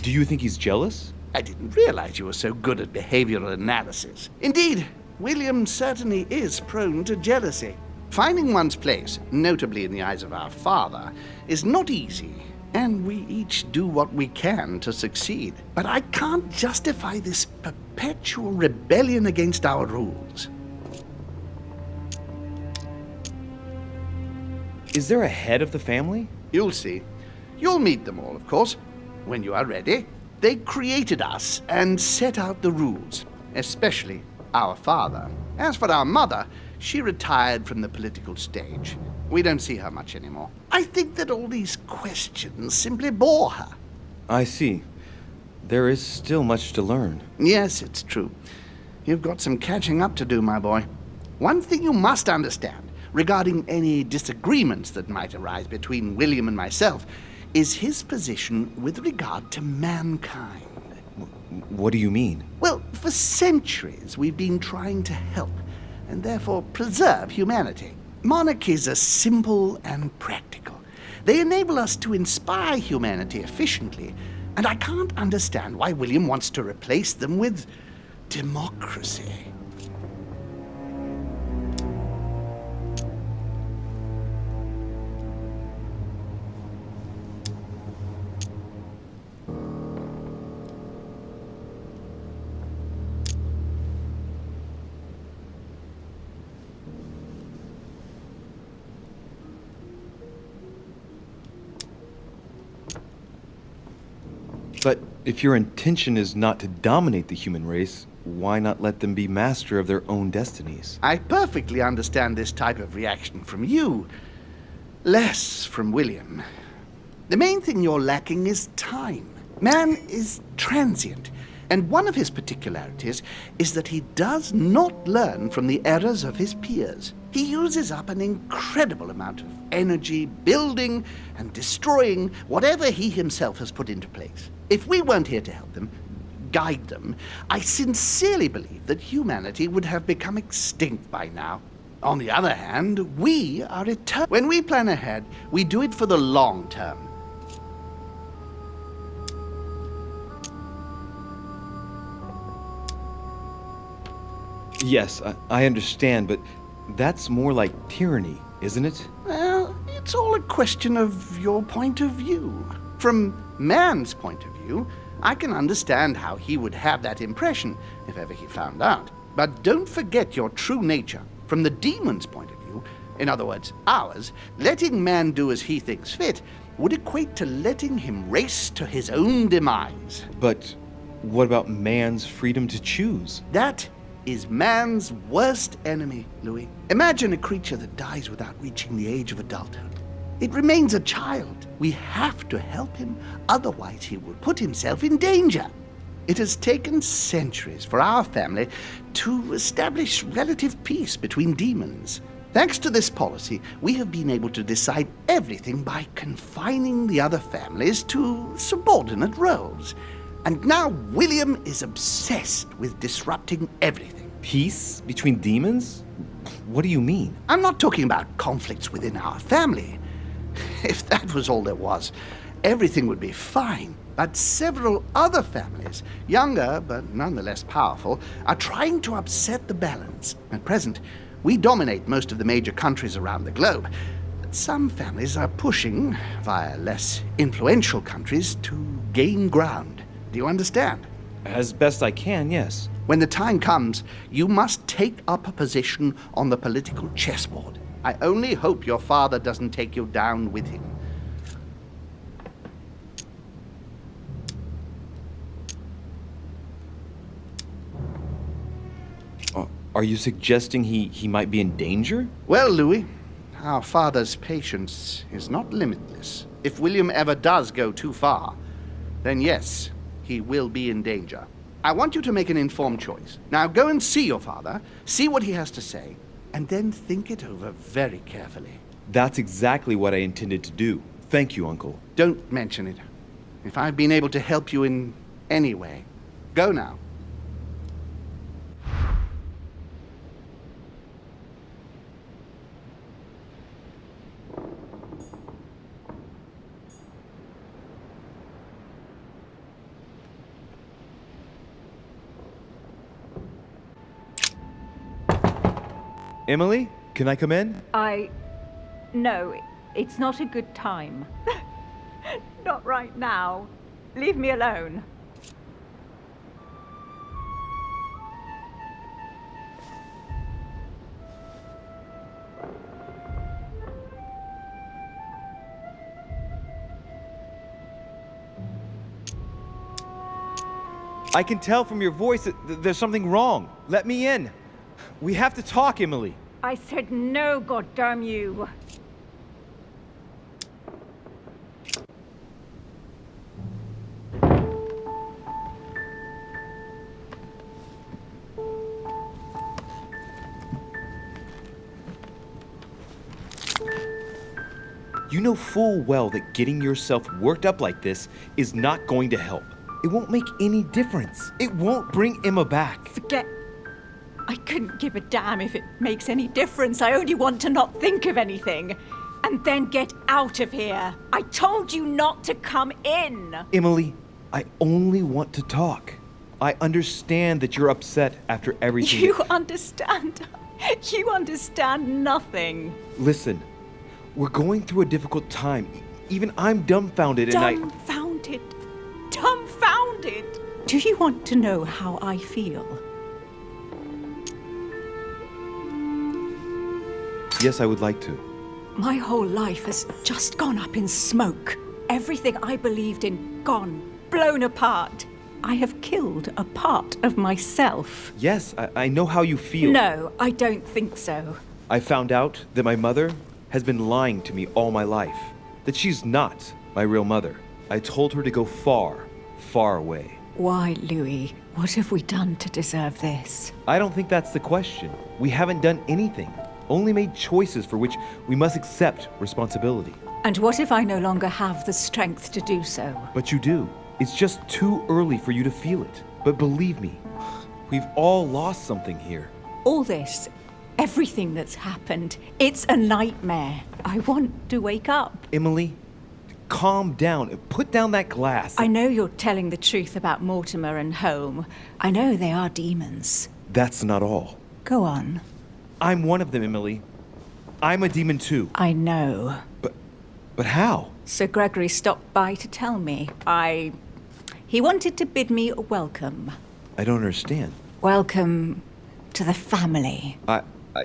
Do you think he's jealous? I didn't realize you were so good at behavioral analysis. Indeed, William certainly is prone to jealousy. Finding one's place, notably in the eyes of our father, is not easy, and we each do what we can to succeed. But I can't justify this perpetual rebellion against our rules. Is there a head of the family? You'll see. You'll meet them all, of course, when you are ready. They created us and set out the rules, especially our father. As for our mother, she retired from the political stage. We don't see her much anymore. I think that all these questions simply bore her. I see. There is still much to learn. Yes, it's true. You've got some catching up to do, my boy. One thing you must understand regarding any disagreements that might arise between William and myself is his position with regard to mankind. What do you mean? Well, for centuries we've been trying to help and therefore preserve humanity. Monarchies are simple and practical. They enable us to inspire humanity efficiently, and I can't understand why William wants to replace them with democracy. But if your intention is not to dominate the human race, why not let them be master of their own destinies? I perfectly understand this type of reaction from you, less from William. The main thing you're lacking is time. Man is transient, and one of his particularities is that he does not learn from the errors of his peers. He uses up an incredible amount of energy building and destroying whatever he himself has put into place. If we weren't here to help them, guide them, I sincerely believe that humanity would have become extinct by now. On the other hand, we are eternal. When we plan ahead, we do it for the long term. Yes, I understand, but that's more like tyranny, isn't it? Well, it's all a question of your point of view. From man's point of view, I can understand how he would have that impression if ever he found out. But don't forget your true nature. From the demon's point of view, in other words, ours, letting man do as he thinks fit would equate to letting him race to his own demise. But what about man's freedom to choose? That is man's worst enemy, Louis. Imagine a creature that dies without reaching the age of adulthood. It remains a child. We have to help him, otherwise he will put himself in danger. It has taken centuries for our family to establish relative peace between demons. Thanks to this policy, we have been able to decide everything by confining the other families to subordinate roles. And now William is obsessed with disrupting everything. Peace between demons? What do you mean? I'm not talking about conflicts within our family. If that was all there was, everything would be fine. But several other families, younger but nonetheless powerful, are trying to upset the balance. At present, we dominate most of the major countries around the globe. But some families are pushing, via less influential countries, to gain ground. Do you understand? As best I can, yes. When the time comes, you must take up a position on the political chessboard. I only hope your father doesn't take you down with him. Are you suggesting he might be in danger? Well, Louis, our father's patience is not limitless. If William ever does go too far, then yes, he will be in danger. I want you to make an informed choice. Now go and see your father, see what he has to say, and then think it over very carefully. That's exactly what I intended to do. Thank you, Uncle. Don't mention it. If I've been able to help you in any way, go now. Emily, can I come in? No, it's not a good time. Not right now. Leave me alone. I can tell from your voice that there's something wrong. Let me in. We have to talk, Emily. I said no, goddamn you. You know full well that getting yourself worked up like this is not going to help. It won't make any difference. It won't bring Emma back. Forget. I couldn't give a damn if it makes any difference. I only want to not think of anything. And then get out of here. I told you not to come in. Emily, I only want to talk. I understand that you're upset after everything. You understand? You understand nothing. Listen, we're going through a difficult time. Even I'm dumbfounded Dumbfounded. Dumbfounded. Do you want to know how I feel? Yes, I would like to. My whole life has just gone up in smoke. Everything I believed in gone, blown apart. I have killed a part of myself. Yes, I know how you feel. No, I don't think so. I found out that my mother has been lying to me all my life. That she's not my real mother. I told her to go far, far away. Why, Louis? What have we done to deserve this? I don't think that's the question. We haven't done anything. Only made choices for which we must accept responsibility. And what if I no longer have the strength to do so? But you do. It's just too early for you to feel it. But believe me, we've all lost something here. All this, everything that's happened, it's a nightmare. I want to wake up. Emily, calm down. Put down that glass. I know you're telling the truth about Mortimer and Home. I know they are demons. That's not all. Go on. I'm one of them, Emily. I'm a demon too. I know. But how? Sir Gregory stopped by to tell me. He wanted to bid me welcome. I don't understand. Welcome to the family.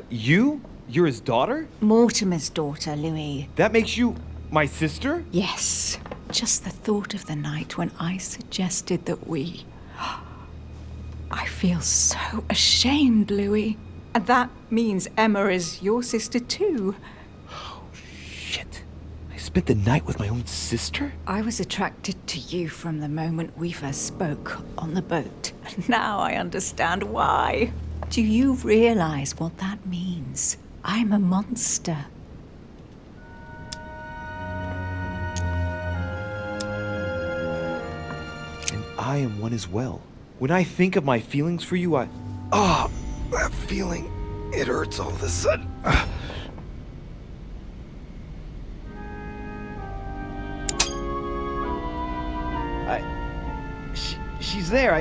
You? You're his daughter? Mortimer's daughter, Louis. That makes you my sister? Yes. Just the thought of the night when I suggested that we... I feel so ashamed, Louis. And that means Emma is your sister too. Oh, shit. I spent the night with my own sister? I was attracted to you from the moment we first spoke on the boat. And now I understand why. Do you realize what that means? I'm a monster. And I am one as well. When I think of my feelings for you, that feeling, it hurts all of a sudden. She's there.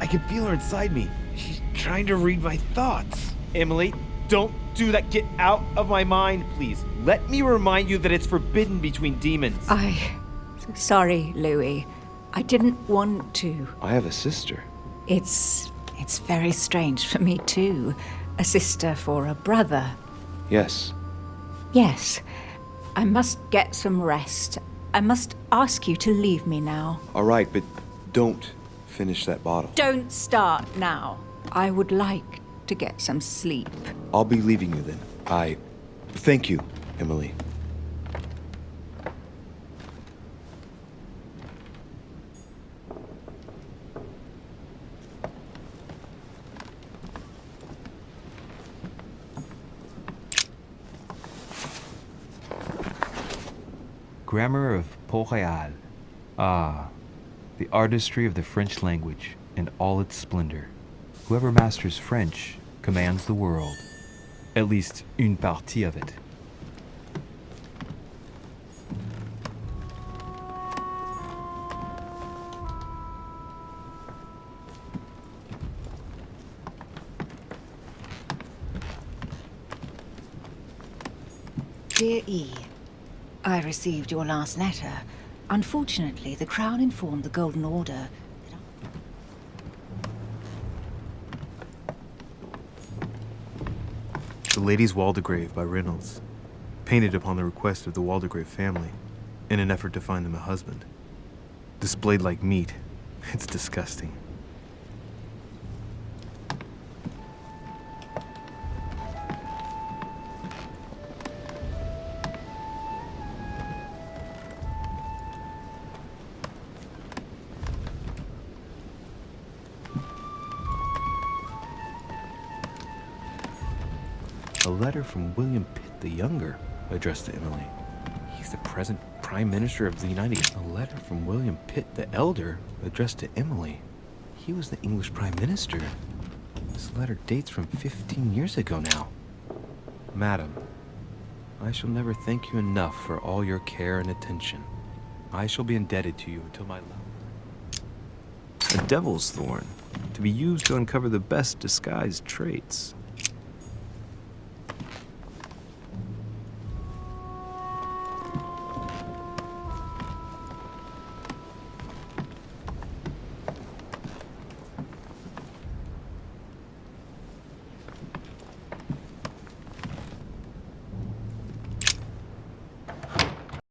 I can feel her inside me. She's trying to read my thoughts. Emily, don't do that. Get out of my mind, please. Let me remind you that it's forbidden between demons. Sorry, Louis. I didn't want to. I have a sister. It's very strange for me too. A sister for a brother. Yes. Yes. I must get some rest. I must ask you to leave me now. All right, but don't finish that bottle. Don't start now. I would like to get some sleep. I'll be leaving you then. Thank you, Emily. grammar of Port-Royal. Ah, the artistry of the French language in all its splendor. Whoever masters French commands the world. At least, une partie of it. Dear E, I received your last letter. Unfortunately, the Crown informed the Golden Order The Lady's Waldegrave by Reynolds, painted upon the request of the Waldegrave family, in an effort to find them a husband. Displayed like meat, it's disgusting. A letter from William Pitt the Younger, addressed to Emily. He's the present Prime Minister of the United States. A letter from William Pitt the Elder, addressed to Emily. He was the English Prime Minister. This letter dates from 15 years ago now. Madam, I shall never thank you enough for all your care and attention. I shall be indebted to you until my life. A devil's thorn, to be used to uncover the best disguised traits.